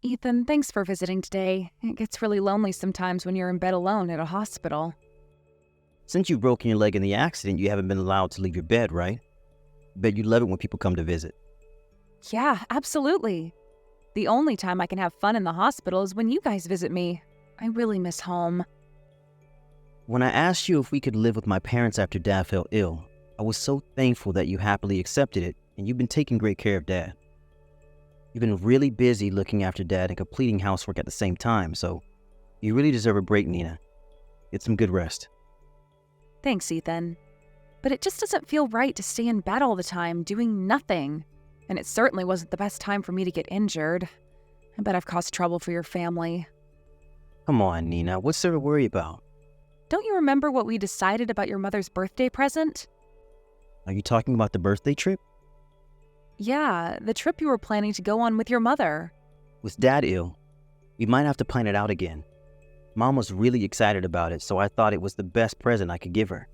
Ethan, thanks for visiting today. It gets really lonely sometimes when you're in bed alone at a hospital. Since you've broken your leg in the accident, you haven't been allowed to leave your bed, right? Bet you love it when people come to visit. Yeah, absolutely. The only time I can have fun in the hospital is when you guys visit me. I really miss home. When I asked you if we could live with my parents after Dad fell ill, I was so thankful that you happily accepted it, and you've been taking great care of Dad. You've been really busy looking after Dad and completing housework at the same time, so you really deserve a break, Nina. Get some good rest. Thanks, Ethan. But it just doesn't feel right to stay in bed all the time doing nothing. And it certainly wasn't the best time for me to get injured. I bet I've caused trouble for your family. Come on, Nina, what's there to worry about? Don't you remember what we decided about your mother's birthday present? Are you talking about the birthday trip? Yeah, the trip you were planning to go on with your mother. With Dad ill, we might have to plan it out again. Mom was really excited about it, so I thought it was the best present I could give her.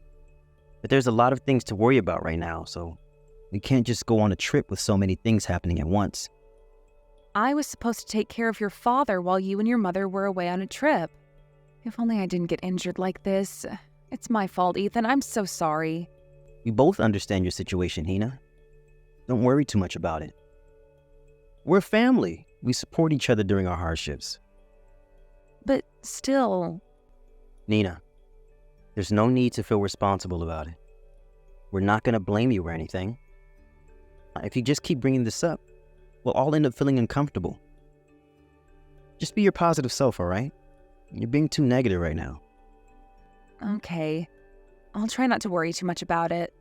But there's a lot of things to worry about right now, so we can't just go on a trip with so many things happening at once. I was supposed to take care of your father while you and your mother were away on a trip. If only I didn't get injured like this. It's my fault, Ethan. I'm so sorry. We both understand your situation, Nina. Don't worry too much about it. We're family. We support each other during our hardships. But still... Nina, there's no need to feel responsible about it. We're not going to blame you or anything. If you just keep bringing this up, we'll all end up feeling uncomfortable. Just be your positive self, all right? You're being too negative right now. Okay. I'll try not to worry too much about it.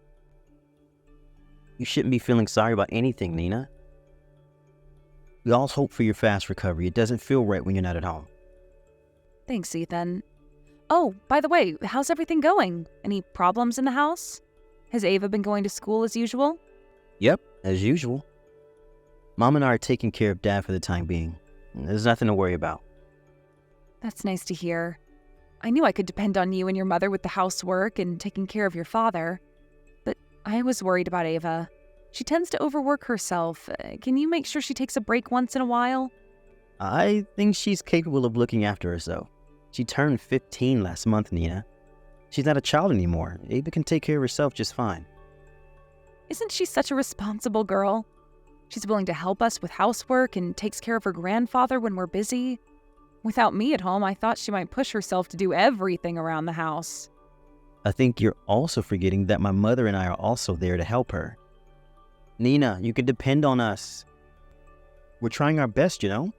You shouldn't be feeling sorry about anything, Nina. We all hope for your fast recovery. It doesn't feel right when you're not at home. Thanks, Ethan. Oh, by the way, how's everything going? Any problems in the house? Has Ava been going to school as usual? Yep, as usual. Mom and I are taking care of Dad for the time being. There's nothing to worry about. That's nice to hear. I knew I could depend on you and your mother with the housework and taking care of your father. But I was worried about Ava. She tends to overwork herself. Can you make sure she takes a break once in a while? I think she's capable of looking after herself. She turned 15 last month, Nina. She's not a child anymore. Ava can take care of herself just fine. Isn't she such a responsible girl? She's willing to help us with housework and takes care of her grandfather when we're busy. Without me at home, I thought she might push herself to do everything around the house. I think you're also forgetting that my mother and I are also there to help her. Nina, you can depend on us. We're trying our best, you know?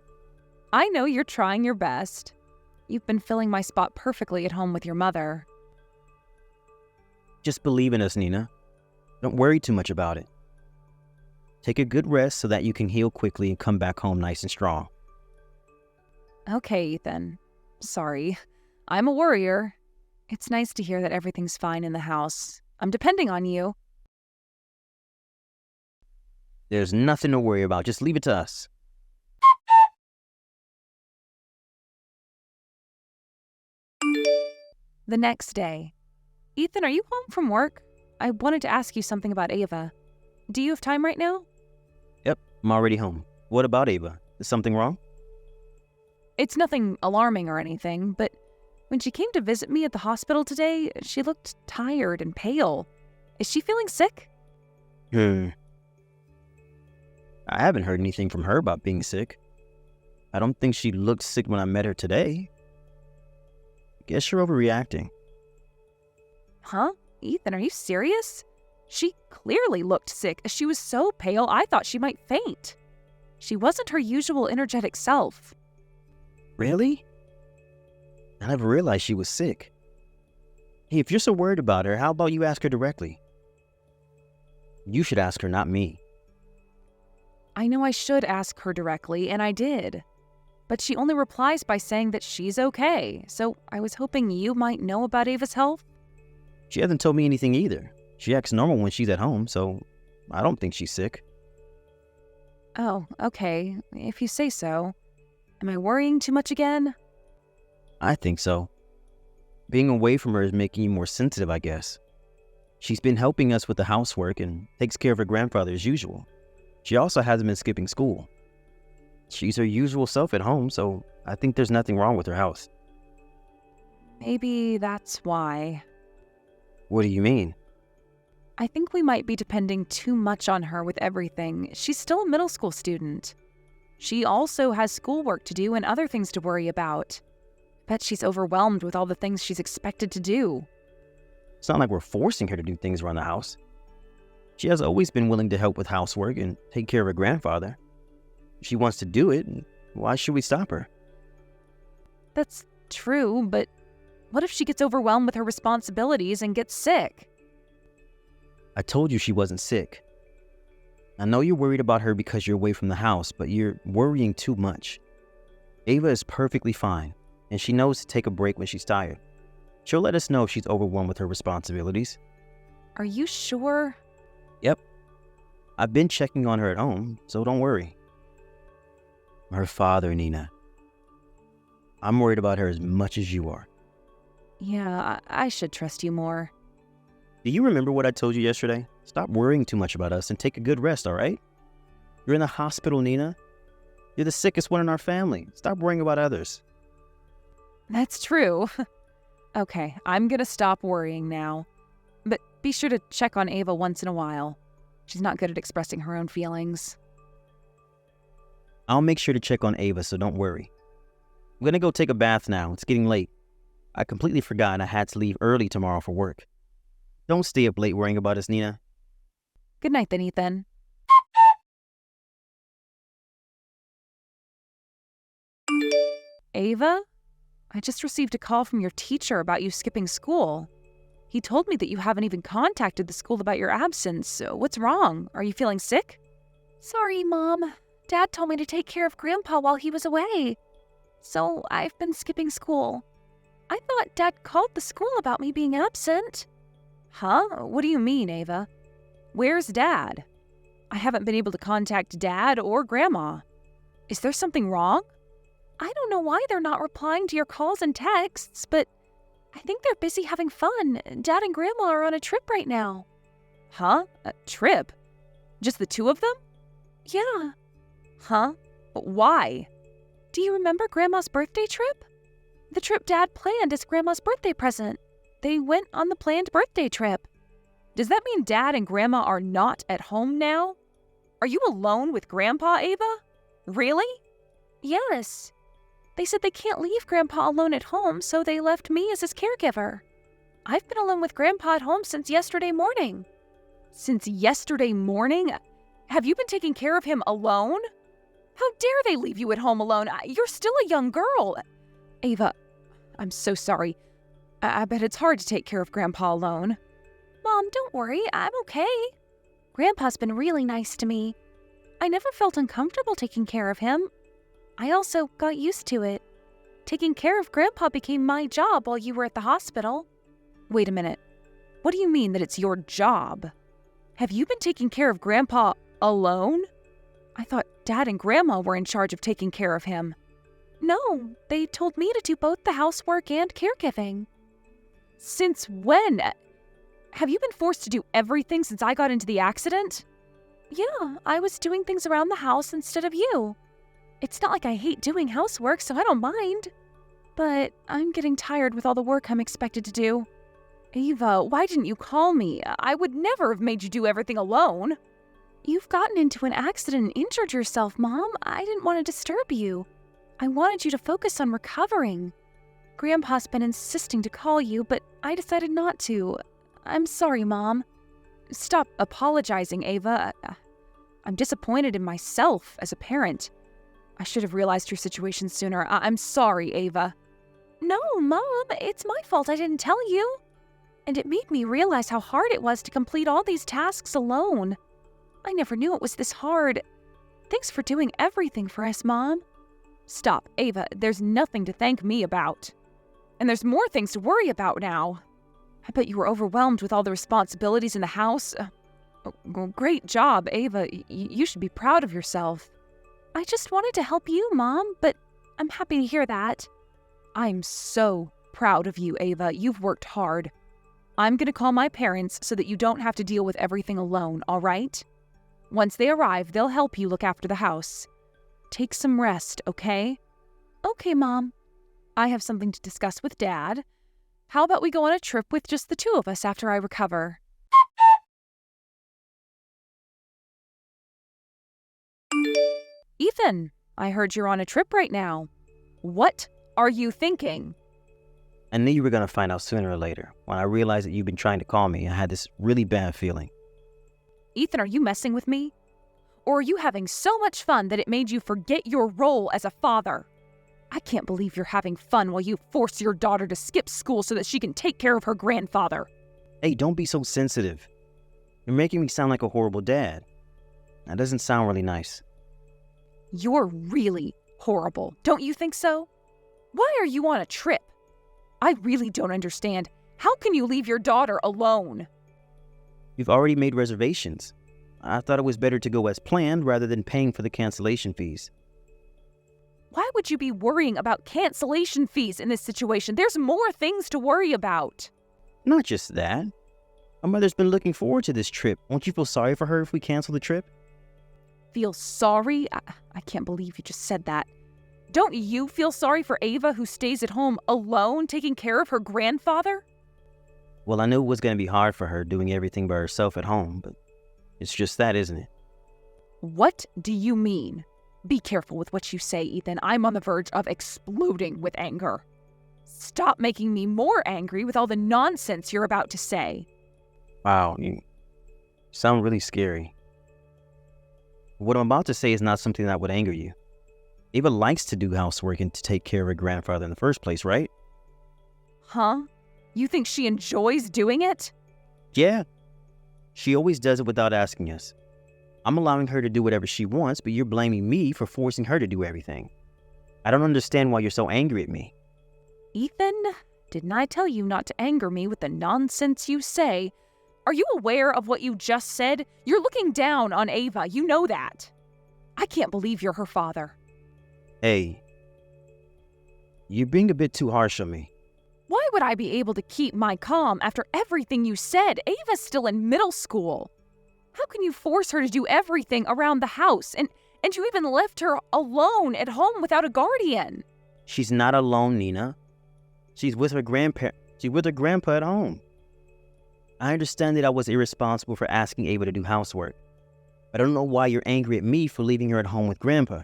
I know you're trying your best. You've been filling my spot perfectly at home with your mother. Just believe in us, Nina. Don't worry too much about it. Take a good rest so that you can heal quickly and come back home nice and strong. Okay, Ethan. Sorry. I'm a worrier. It's nice to hear that everything's fine in the house. I'm depending on you. There's nothing to worry about. Just leave it to us. The next day. Ethan, are you home from work? I wanted to ask you something about Ava. Do you have time right now? Yep, I'm already home. What about Ava? Is something wrong? It's nothing alarming or anything, but when she came to visit me at the hospital today, she looked tired and pale. Is she feeling sick? I haven't heard anything from her about being sick. I don't think she looked sick when I met her today. Guess you're overreacting. Huh? Ethan, are you serious? She clearly looked sick. She was so pale, I thought she might faint. She wasn't her usual energetic self. Really? I never realized she was sick. Hey, if you're so worried about her, how about you ask her directly? You should ask her, not me. I know I should ask her directly, and I did. But she only replies by saying that she's okay, so I was hoping you might know about Ava's health. She hasn't told me anything either. She acts normal when she's at home, so I don't think she's sick. Oh, okay, if you say so. Am I worrying too much again? I think so. Being away from her is making you more sensitive, I guess. She's been helping us with the housework and takes care of her grandfather as usual. She also hasn't been skipping school. She's her usual self at home, so I think there's nothing wrong with her house. Maybe that's why. What do you mean? I think we might be depending too much on her with everything. She's still a middle school student. She also has schoolwork to do and other things to worry about. Bet she's overwhelmed with all the things she's expected to do. It's not like we're forcing her to do things around the house. She has always been willing to help with housework and take care of her grandfather. If she wants to do it, why should we stop her? That's true, but what if she gets overwhelmed with her responsibilities and gets sick? I told you she wasn't sick. I know you're worried about her because you're away from the house, but you're worrying too much. Ava is perfectly fine, and she knows to take a break when she's tired. She'll let us know if she's overwhelmed with her responsibilities. Are you sure? Yep. I've been checking on her at home, so don't worry. Her father, Nina. I'm worried about her as much as you are. Yeah, I should trust you more. Do you remember what I told you yesterday? Stop worrying too much about us and take a good rest, all right? You're in the hospital, Nina. You're the sickest one in our family. Stop worrying about others. That's true. Okay, I'm gonna stop worrying now. But be sure to check on Ava once in a while. She's not good at expressing her own feelings. I'll make sure to check on Ava, so don't worry. I'm gonna go take a bath now. It's getting late. I completely forgot I had to leave early tomorrow for work. Don't stay up late worrying about us, Nina. Good night then, Ethan. Ava? I just received a call from your teacher about you skipping school. He told me that you haven't even contacted the school about your absence. What's wrong? Are you feeling sick? Sorry, Mom. Dad told me to take care of Grandpa while he was away. So I've been skipping school. I thought Dad called the school about me being absent. Huh? What do you mean, Ava? Where's Dad? I haven't been able to contact Dad or Grandma. Is there something wrong? I don't know why they're not replying to your calls and texts, but I think they're busy having fun. Dad and Grandma are on a trip right now. Huh? A trip? Just the two of them? Yeah. Huh? Why? Do you remember Grandma's birthday trip? The trip Dad planned as Grandma's birthday present. They went on the planned birthday trip. Does that mean Dad and Grandma are not at home now? Are you alone with Grandpa, Ava? Really? Yes. They said they can't leave Grandpa alone at home, so they left me as his caregiver. I've been alone with Grandpa at home since yesterday morning. Since yesterday morning? Have you been taking care of him alone? How dare they leave you at home alone? You're still a young girl. Ava, I'm so sorry. I bet it's hard to take care of Grandpa alone. Mom, don't worry. I'm okay. Grandpa's been really nice to me. I never felt uncomfortable taking care of him. I also got used to it. Taking care of Grandpa became my job while you were at the hospital. Wait a minute. What do you mean that it's your job? Have you been taking care of Grandpa alone? I thought Dad and Grandma were in charge of taking care of him. No, they told me to do both the housework and caregiving. Since when? Have you been forced to do everything since I got into the accident? Yeah, I was doing things around the house instead of you. It's not like I hate doing housework, so I don't mind. But I'm getting tired with all the work I'm expected to do. Ava, why didn't you call me? I would never have made you do everything alone. You've gotten into an accident and injured yourself, Mom. I didn't want to disturb you. I wanted you to focus on recovering. Grandpa's been insisting to call you, but I decided not to. I'm sorry, Mom. Stop apologizing, Ava. I'm disappointed in myself as a parent. I should have realized your situation sooner. I'm sorry, Ava. No, Mom, it's my fault I didn't tell you. And it made me realize how hard it was to complete all these tasks alone. I never knew it was this hard. Thanks for doing everything for us, Mom. Stop, Ava. There's nothing to thank me about. And there's more things to worry about now. I bet you were overwhelmed with all the responsibilities in the house. Great job, Ava. You should be proud of yourself. I just wanted to help you, Mom, but I'm happy to hear that. I'm so proud of you, Ava. You've worked hard. I'm going to call my parents so that you don't have to deal with everything alone, all right? Once they arrive, they'll help you look after the house. Take some rest, okay? Okay, Mom. I have something to discuss with Dad. How about we go on a trip with just the two of us after I recover? Ethan, I heard you're on a trip right now. What are you thinking? I knew you were going to find out sooner or later. When I realized that you've been trying to call me, I had this really bad feeling. Ethan, are you messing with me? Or are you having so much fun that it made you forget your role as a father? I can't believe you're having fun while you force your daughter to skip school so that she can take care of her grandfather. Hey, don't be so sensitive. You're making me sound like a horrible dad. That doesn't sound really nice. You're really horrible, don't you think so? Why are you on a trip? I really don't understand. How can you leave your daughter alone? You've already made reservations. I thought it was better to go as planned rather than paying for the cancellation fees. Why would you be worrying about cancellation fees in this situation? There's more things to worry about. Not just that. My mother's been looking forward to this trip. Won't you feel sorry for her if we cancel the trip? Feel sorry? I can't believe you just said that. Don't you feel sorry for Ava who stays at home alone taking care of her grandfather? Well, I knew it was going to be hard for her doing everything by herself at home, but it's just that, isn't it? What do you mean? Be careful with what you say, Ethan. I'm on the verge of exploding with anger. Stop making me more angry with all the nonsense you're about to say. Wow, you sound really scary. What I'm about to say is not something that would anger you. Ava likes to do housework and to take care of her grandfather in the first place, right? Huh? You think she enjoys doing it? Yeah. She always does it without asking us. I'm allowing her to do whatever she wants, but you're blaming me for forcing her to do everything. I don't understand why you're so angry at me. Ethan, didn't I tell you not to anger me with the nonsense you say? Are you aware of what you just said? You're looking down on Ava, you know that. I can't believe you're her father. Hey, you're being a bit too harsh on me. Why would I be able to keep my calm after everything you said? Ava's still in middle school. How can you force her to do everything around the house? And you even left her alone at home without a guardian. She's not alone, Nina. She's with her grandpa at home. I understand that I was irresponsible for asking Ava to do housework. I don't know why you're angry at me for leaving her at home with Grandpa.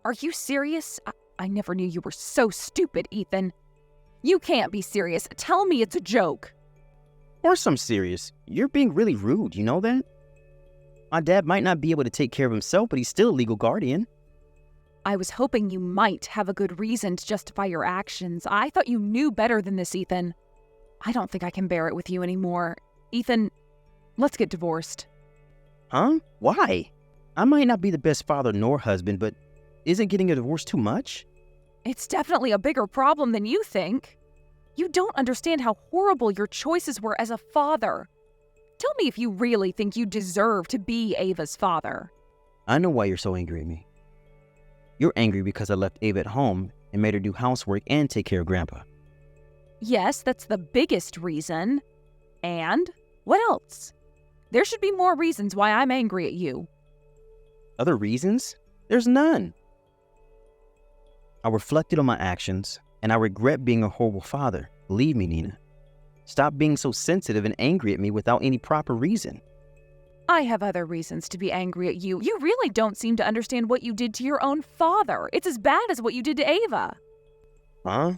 Are you serious? I never knew you were so stupid, Ethan. You can't be serious. Tell me it's a joke. Of course I'm serious. You're being really rude, you know that? My dad might not be able to take care of himself, but he's still a legal guardian. I was hoping you might have a good reason to justify your actions. I thought you knew better than this, Ethan. I don't think I can bear it with you anymore. Ethan, let's get divorced. Huh? Why? I might not be the best father nor husband, but isn't getting a divorce too much? It's definitely a bigger problem than you think. You don't understand how horrible your choices were as a father. Tell me if you really think you deserve to be Ava's father. I know why you're so angry at me. You're angry because I left Ava at home and made her do housework and take care of Grandpa. Yes, that's the biggest reason. And what else? There should be more reasons why I'm angry at you. Other reasons? There's none. I reflected on my actions, and I regret being a horrible father. Believe me, Nina. Stop being so sensitive and angry at me without any proper reason. I have other reasons to be angry at you. You really don't seem to understand what you did to your own father. It's as bad as what you did to Ava. Huh?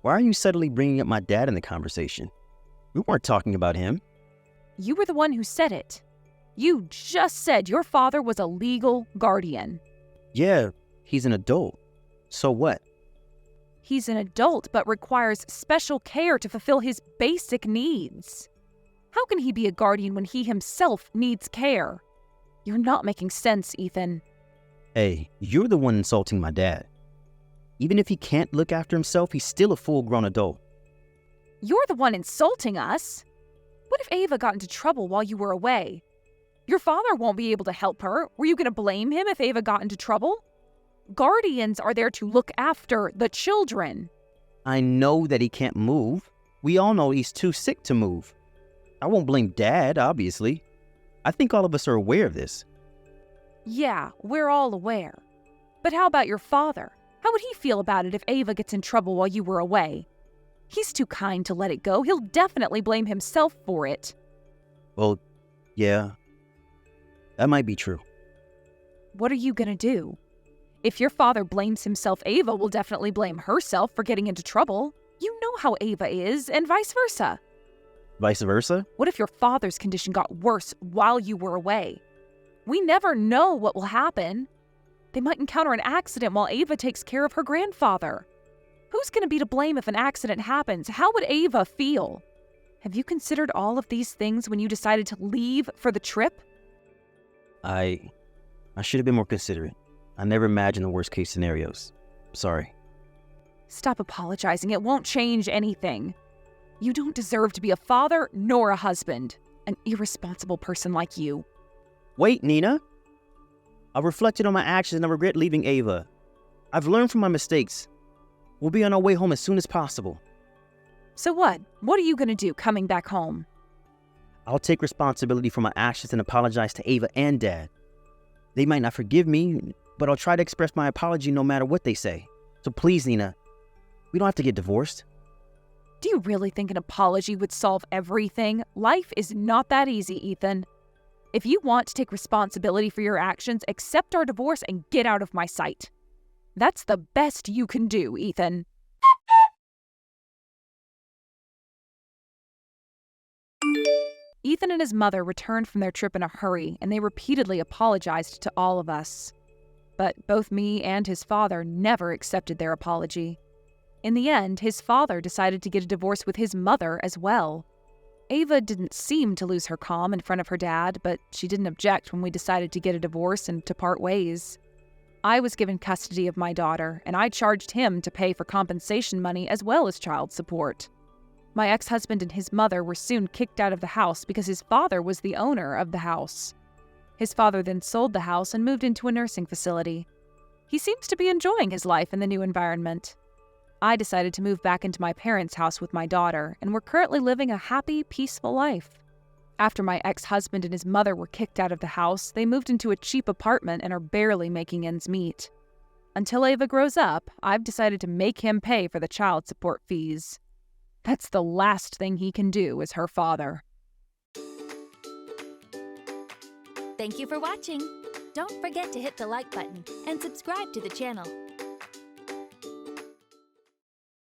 Why are you suddenly bringing up my dad in the conversation? We weren't talking about him. You were the one who said it. You just said your father was a legal guardian. Yeah, he's an adult. So what? He's an adult but requires special care to fulfill his basic needs. How can he be a guardian when he himself needs care? You're not making sense, Ethan. Hey, you're the one insulting my dad. Even if he can't look after himself, he's still a full-grown adult. You're the one insulting us. What if Ava got into trouble while you were away? Your father won't be able to help her. Were you going to blame him if Ava got into trouble? Guardians are there to look after the children. I know that he can't move. We all know he's too sick to move. I won't blame Dad, obviously. I think all of us are aware of this. Yeah, we're all aware. But how about your father? How would he feel about it if Ava gets in trouble while you were away? He's too kind to let it go. He'll definitely blame himself for it. Well, yeah, that might be true. What are you gonna do? If your father blames himself, Ava will definitely blame herself for getting into trouble. You know how Ava is, and vice versa. Vice versa? What if your father's condition got worse while you were away? We never know what will happen. They might encounter an accident while Ava takes care of her grandfather. Who's going to be to blame if an accident happens? How would Ava feel? Have you considered all of these things when you decided to leave for the trip? I should have been more considerate. I never imagined the worst case scenarios. Sorry. Stop apologizing. It won't change anything. You don't deserve to be a father nor a husband. An irresponsible person like you. Wait, Nina. I've reflected on my actions and I regret leaving Ava. I've learned from my mistakes. We'll be on our way home as soon as possible. So what? What are you going to do coming back home? I'll take responsibility for my actions and apologize to Ava and Dad. They might not forgive me, but I'll try to express my apology no matter what they say. So please, Nina, we don't have to get divorced. Do you really think an apology would solve everything? Life is not that easy, Ethan. If you want to take responsibility for your actions, accept our divorce and get out of my sight. That's the best you can do, Ethan. Ethan and his mother returned from their trip in a hurry, and they repeatedly apologized to all of us. But both me and his father never accepted their apology. In the end, his father decided to get a divorce with his mother as well. Ava didn't seem to lose her calm in front of her dad, but she didn't object when we decided to get a divorce and to part ways. I was given custody of my daughter, and I charged him to pay for compensation money as well as child support. My ex-husband and his mother were soon kicked out of the house because his father was the owner of the house. His father then sold the house and moved into a nursing facility. He seems to be enjoying his life in the new environment. I decided to move back into my parents' house with my daughter, and we're currently living a happy, peaceful life. After my ex-husband and his mother were kicked out of the house, they moved into a cheap apartment and are barely making ends meet. Until Ava grows up, I've decided to make him pay for the child support fees. That's the last thing he can do as her father. Thank you for watching. Don't forget to hit the like button and subscribe to the channel.